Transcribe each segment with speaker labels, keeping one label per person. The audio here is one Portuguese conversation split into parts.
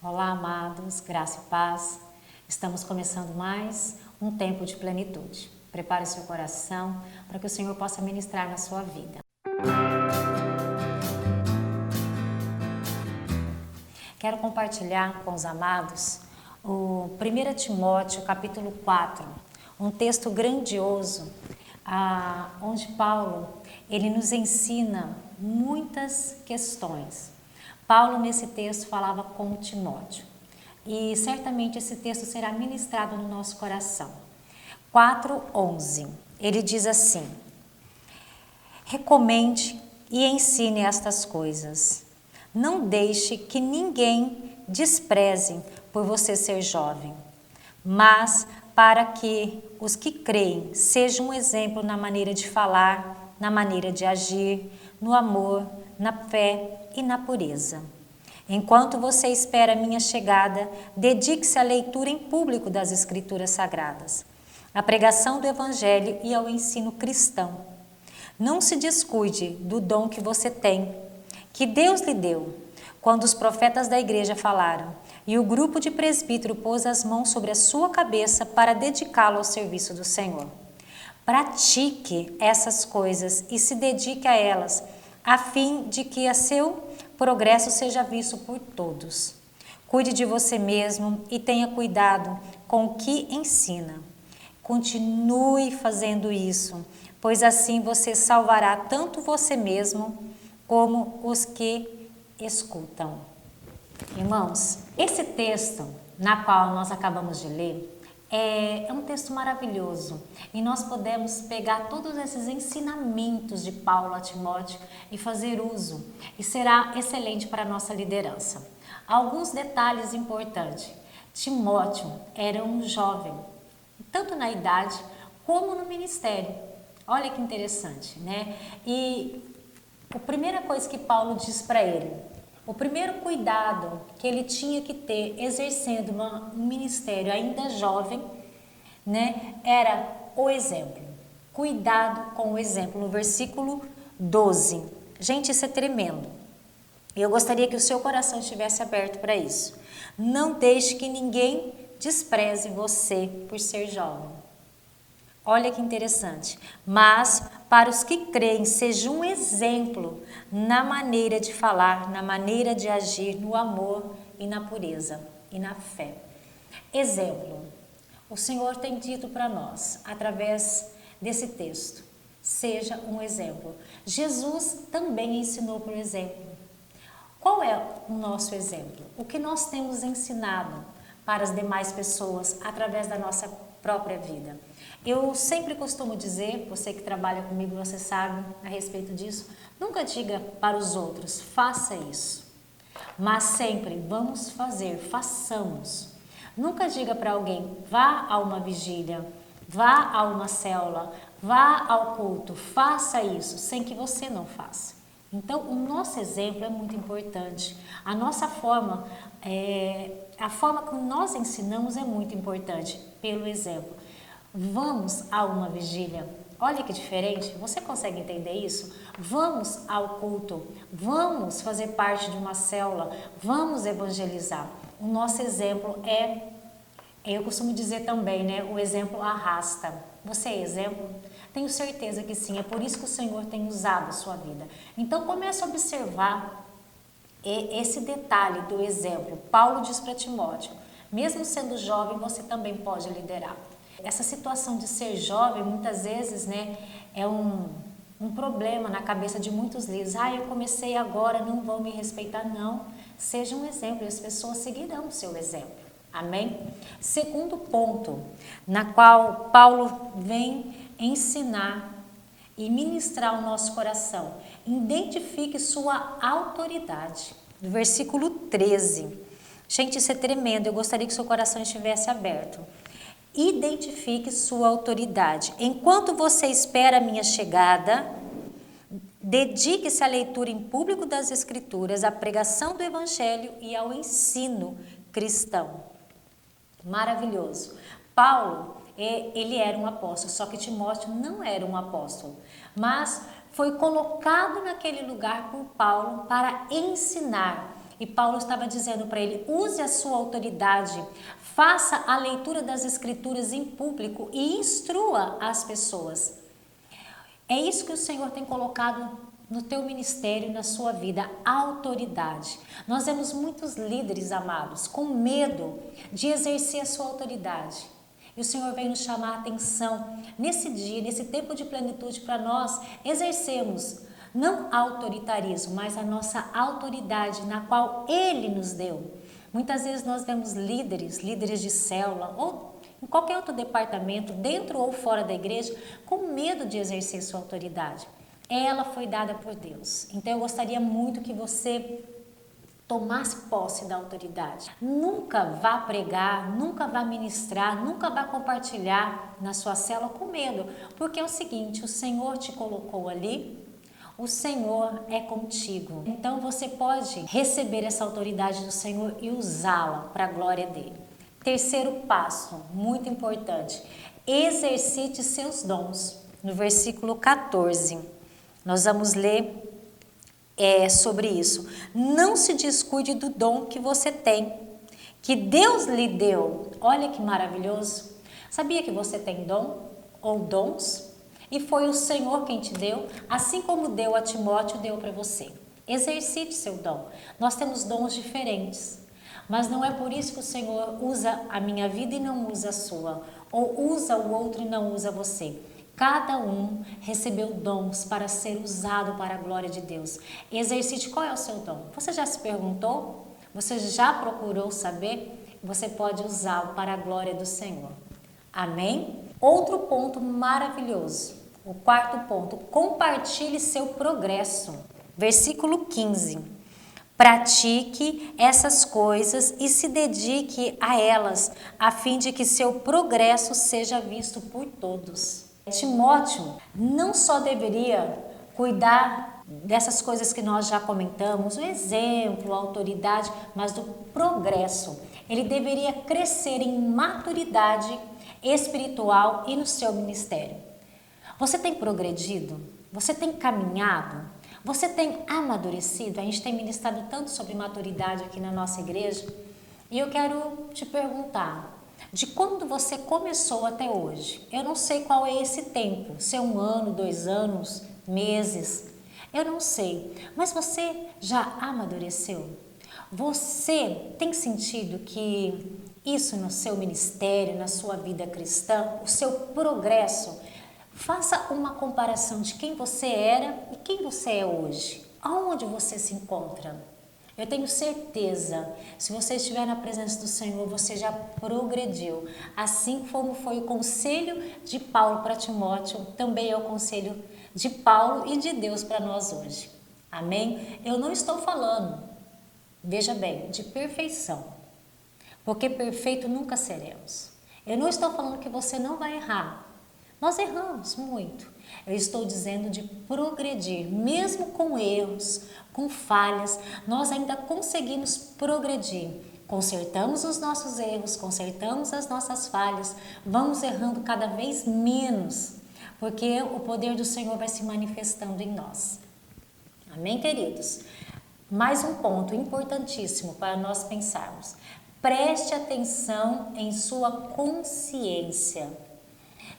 Speaker 1: Olá, amados, graça e paz. Estamos começando mais um tempo de plenitude. Prepare seu coração para que o Senhor possa ministrar na sua vida. Quero compartilhar com os amados o 1 Timóteo, capítulo 4, um texto grandioso, onde Paulo ele nos ensina muitas questões. Paulo, nesse texto, falava com Timóteo. E certamente esse texto será ministrado no nosso coração. 4:11. Ele diz assim: recomende e ensine estas coisas. Não deixe que ninguém despreze por você ser jovem, mas para que os que creem sejam um exemplo na maneira de falar, na maneira de agir, no amor, na fé e na pureza. Enquanto você espera a minha chegada, dedique-se à leitura em público das Escrituras Sagradas, à pregação do Evangelho e ao ensino cristão. Não se descuide do dom que você tem, que Deus lhe deu, quando os profetas da igreja falaram e o grupo de presbítero pôs as mãos sobre a sua cabeça para dedicá-lo ao serviço do Senhor. Pratique essas coisas e se dedique a elas, a fim de que a seu progresso seja visto por todos. Cuide de você mesmo e tenha cuidado com o que ensina. Continue fazendo isso, pois assim você salvará tanto você mesmo como os que escutam. Irmãos, esse texto na qual nós acabamos de ler é um texto maravilhoso e nós podemos pegar todos esses ensinamentos de Paulo a Timóteo e fazer uso, e será excelente para a nossa liderança. Alguns detalhes importantes. Timóteo era um jovem, tanto na idade como no ministério. Olha que interessante, né? E a primeira coisa que Paulo diz para ele, o primeiro cuidado que ele tinha que ter exercendo um ministério ainda jovem, né, era o exemplo. Cuidado com o exemplo, no versículo 12. Gente, isso é tremendo. E eu gostaria que o seu coração estivesse aberto para isso. Não deixe que ninguém despreze você por ser jovem. Olha que interessante. Mas para os que creem, seja um exemplo na maneira de falar, na maneira de agir, no amor e na pureza e na fé. Exemplo. O Senhor tem dito para nós, através desse texto, seja um exemplo. Jesus também ensinou por exemplo. Qual é o nosso exemplo? O que nós temos ensinado para as demais pessoas através da nossa própria vida? Eu sempre costumo dizer, você que trabalha comigo, você sabe a respeito disso, nunca diga para os outros, faça isso. Mas sempre vamos fazer, façamos. Nunca diga para alguém, vá a uma vigília, vá a uma célula, vá ao culto, faça isso, sem que você não faça. Então, o nosso exemplo é muito importante. A nossa forma, a forma que nós ensinamos é muito importante, pelo exemplo. Vamos a uma vigília. Olha que diferente, você consegue entender isso? Vamos ao culto, vamos fazer parte de uma célula, vamos evangelizar. O nosso exemplo eu costumo dizer também, né? O exemplo arrasta. Você é exemplo? Tenho certeza que sim, é por isso que o Senhor tem usado a sua vida. Então comece a observar esse detalhe do exemplo. Paulo diz para Timóteo, mesmo sendo jovem, você também pode liderar. Essa situação de ser jovem, muitas vezes, né, é um problema na cabeça de muitos líderes. Eu comecei agora, não vão me respeitar. Não, seja um exemplo e as pessoas seguirão o seu exemplo. Amém? Segundo ponto, na qual Paulo vem ensinar e ministrar o nosso coração. Identifique sua autoridade. No versículo 13. Gente, isso é tremendo. Eu gostaria que seu coração estivesse aberto. Identifique sua autoridade. Enquanto você espera a minha chegada, dedique-se à leitura em público das Escrituras, à pregação do Evangelho e ao ensino cristão. Maravilhoso. Paulo, ele era um apóstolo, só que Timóteo não era um apóstolo, mas foi colocado naquele lugar por Paulo para ensinar E Paulo estava dizendo para ele, use a sua autoridade, faça a leitura das escrituras em público e instrua as pessoas. É isso que o Senhor tem colocado no teu ministério, na sua vida, autoridade. Nós vemos muitos líderes, amados, com medo de exercer a sua autoridade. E o Senhor vem nos chamar a atenção nesse dia, nesse tempo de plenitude, para nós exercermos não autoritarismo, mas a nossa autoridade na qual Ele nos deu. Muitas vezes nós vemos líderes de célula ou em qualquer outro departamento, dentro ou fora da igreja, com medo de exercer sua autoridade. Ela foi dada por Deus. Então eu gostaria muito que você tomasse posse da autoridade. Nunca vá pregar, nunca vá ministrar, nunca vá compartilhar na sua célula com medo. Porque é o seguinte, o Senhor te colocou ali, o Senhor é contigo. Então você pode receber essa autoridade do Senhor e usá-la para a glória dele. Terceiro passo, muito importante, exercite seus dons. No versículo 14, nós vamos ler sobre isso. Não se descuide do dom que você tem, que Deus lhe deu. Olha que maravilhoso. Sabia que você tem dom ou dons? E foi o Senhor quem te deu, assim como deu a Timóteo, deu para você. Exercite seu dom. Nós temos dons diferentes, mas não é por isso que o Senhor usa a minha vida e não usa a sua, ou usa o outro e não usa você. Cada um recebeu dons para ser usado para a glória de Deus. Exercite qual é o seu dom. Você já se perguntou? Você já procurou saber? Você pode usá-lo para a glória do Senhor. Amém? Outro ponto maravilhoso, o quarto ponto, compartilhe seu progresso. Versículo 15, pratique essas coisas e se dedique a elas, a fim de que seu progresso seja visto por todos. Timóteo não só deveria cuidar dessas coisas que nós já comentamos, o exemplo, a autoridade, mas do progresso. Ele deveria crescer em maturidade espiritual e no seu ministério. Você tem progredido? Você tem caminhado? Você tem amadurecido? A gente tem ministrado tanto sobre maturidade aqui na nossa igreja. E eu quero te perguntar, de quando você começou até hoje? Eu não sei qual é esse tempo, se é 1 ano, 2 anos, meses, eu não sei. Mas você já amadureceu? Você tem sentido que isso no seu ministério, na sua vida cristã, o seu progresso, faça uma comparação de quem você era e quem você é hoje. Aonde você se encontra? Eu tenho certeza, se você estiver na presença do Senhor, você já progrediu. Assim como foi o conselho de Paulo para Timóteo, também é o conselho de Paulo e de Deus para nós hoje. Amém? Eu não estou falando, veja bem, de perfeição, porque perfeito nunca seremos. Eu não estou falando que você não vai errar. Nós erramos muito. Eu estou dizendo de progredir, mesmo com erros, com falhas, nós ainda conseguimos progredir. Consertamos os nossos erros, consertamos as nossas falhas, vamos errando cada vez menos, porque o poder do Senhor vai se manifestando em nós. Amém, queridos? Mais um ponto importantíssimo para nós pensarmos. Preste atenção em sua consciência.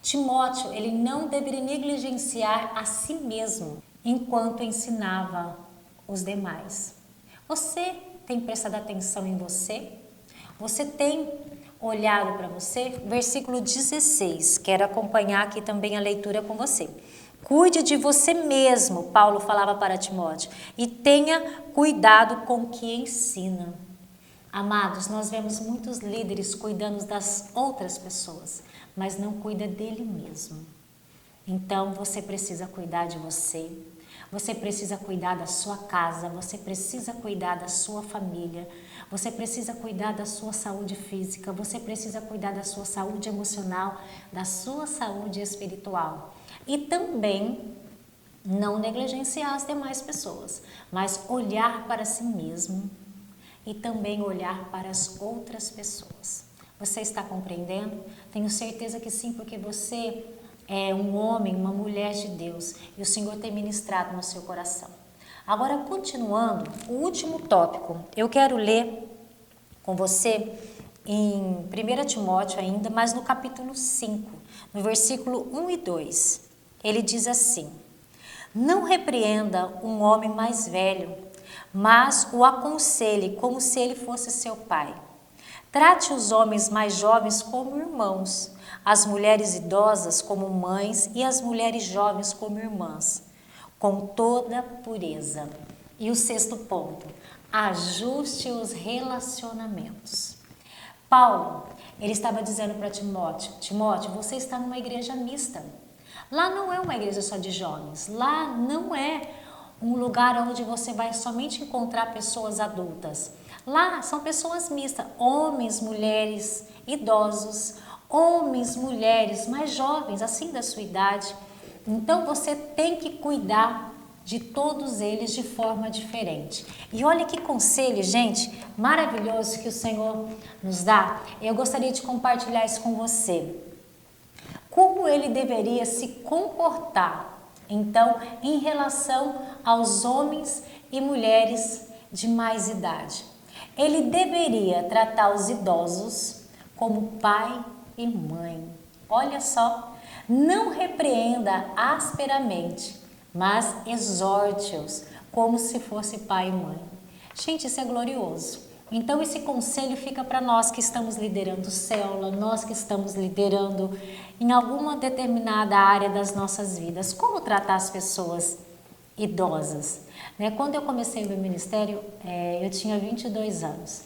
Speaker 1: Timóteo, ele não deveria negligenciar a si mesmo enquanto ensinava os demais. Você tem prestado atenção em você? Você tem olhado para você? Versículo 16, quero acompanhar aqui também a leitura com você. Cuide de você mesmo, Paulo falava para Timóteo, e tenha cuidado com o que ensina. Amados, nós vemos muitos líderes cuidando das outras pessoas, mas não cuida dele mesmo. Então você precisa cuidar de você, você precisa cuidar da sua casa, você precisa cuidar da sua família, você precisa cuidar da sua saúde física, você precisa cuidar da sua saúde emocional, da sua saúde espiritual. E também não negligenciar as demais pessoas, mas olhar para si mesmo e também olhar para as outras pessoas. Você está compreendendo? Tenho certeza que sim, porque você é um homem, uma mulher de Deus e o Senhor tem ministrado no seu coração. Agora, continuando, o último tópico, eu quero ler com você em 1 Timóteo ainda, mas no capítulo 5, no versículo 1 e 2. Ele diz assim: não repreenda um homem mais velho, mas o aconselhe como se ele fosse seu pai. Trate os homens mais jovens como irmãos, as mulheres idosas como mães e as mulheres jovens como irmãs, com toda pureza. E o sexto ponto, ajuste os relacionamentos. Paulo, ele estava dizendo para Timóteo, Timóteo, você está numa igreja mista. Lá não é uma igreja só de jovens, lá não é um lugar onde você vai somente encontrar pessoas adultas. Lá são pessoas mistas, homens, mulheres, idosos, homens, mulheres mais jovens, assim da sua idade. Então você tem que cuidar de todos eles de forma diferente. E olha que conselho, gente, maravilhoso que o Senhor nos dá. Eu gostaria de compartilhar isso com você. Como ele deveria se comportar, então, em relação aos homens e mulheres de mais idade. Ele deveria tratar os idosos como pai e mãe. Olha só, não repreenda asperamente, mas exorte-os como se fosse pai e mãe. Gente, isso é glorioso. Então esse conselho fica para nós que estamos liderando célula, nós que estamos liderando em alguma determinada área das nossas vidas. Como tratar as pessoas idosas? Quando eu comecei o meu ministério, eu tinha 22 anos.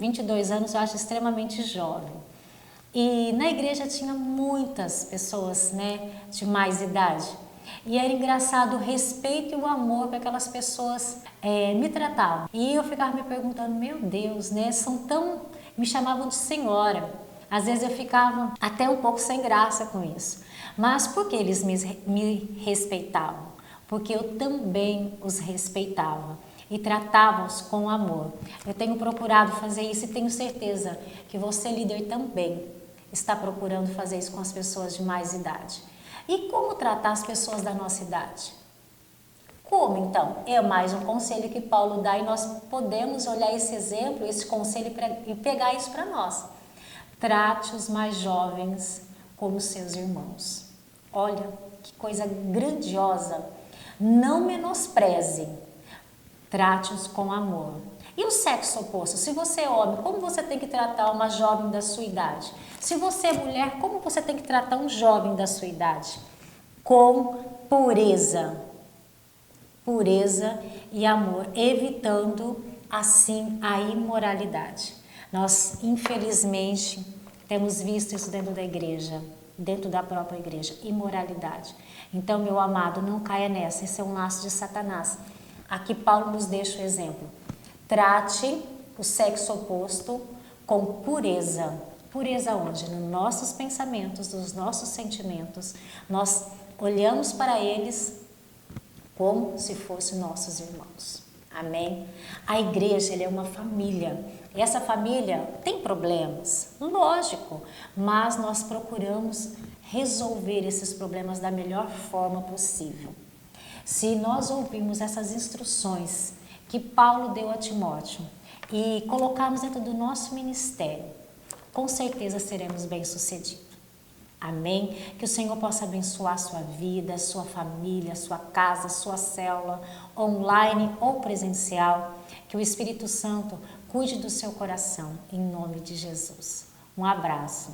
Speaker 1: 22 anos eu acho extremamente jovem. E na igreja tinha muitas pessoas, de mais idade. E era engraçado o respeito e o amor que aquelas pessoas me tratavam. E eu ficava me perguntando, meu Deus, me chamavam de senhora. Às vezes eu ficava até um pouco sem graça com isso. Mas por que eles me respeitavam? Porque eu também os respeitava e tratava-os com amor. Eu tenho procurado fazer isso e tenho certeza que você, líder, também está procurando fazer isso com as pessoas de mais idade. E como tratar as pessoas da nossa idade? Como então? É mais um conselho que Paulo dá e nós podemos olhar esse exemplo, esse conselho e pegar isso para nós. Trate os mais jovens como seus irmãos. Olha que coisa grandiosa. Não menospreze. Trate-os com amor. E o sexo oposto? Se você é homem, como você tem que tratar uma jovem da sua idade? Se você é mulher, como você tem que tratar um jovem da sua idade? Com pureza. Pureza e amor, evitando assim a imoralidade. Nós, infelizmente, temos visto isso dentro da igreja, dentro da própria igreja, imoralidade. Então, meu amado, não caia nessa, esse é um laço de Satanás. Aqui Paulo nos deixa o exemplo. Trate o sexo oposto com pureza. Pureza onde? Nos nossos pensamentos, nos nossos sentimentos. Nós olhamos para eles como se fossem nossos irmãos. Amém? A igreja é uma família. E essa família tem problemas, lógico, mas nós procuramos resolver esses problemas da melhor forma possível. Se nós ouvirmos essas instruções que Paulo deu a Timóteo e colocarmos dentro do nosso ministério, com certeza seremos bem-sucedidos. Amém? Que o Senhor possa abençoar a sua vida, a sua família, a sua casa, a sua célula, online ou presencial. Que o Espírito Santo cuide do seu coração, em nome de Jesus. Um abraço.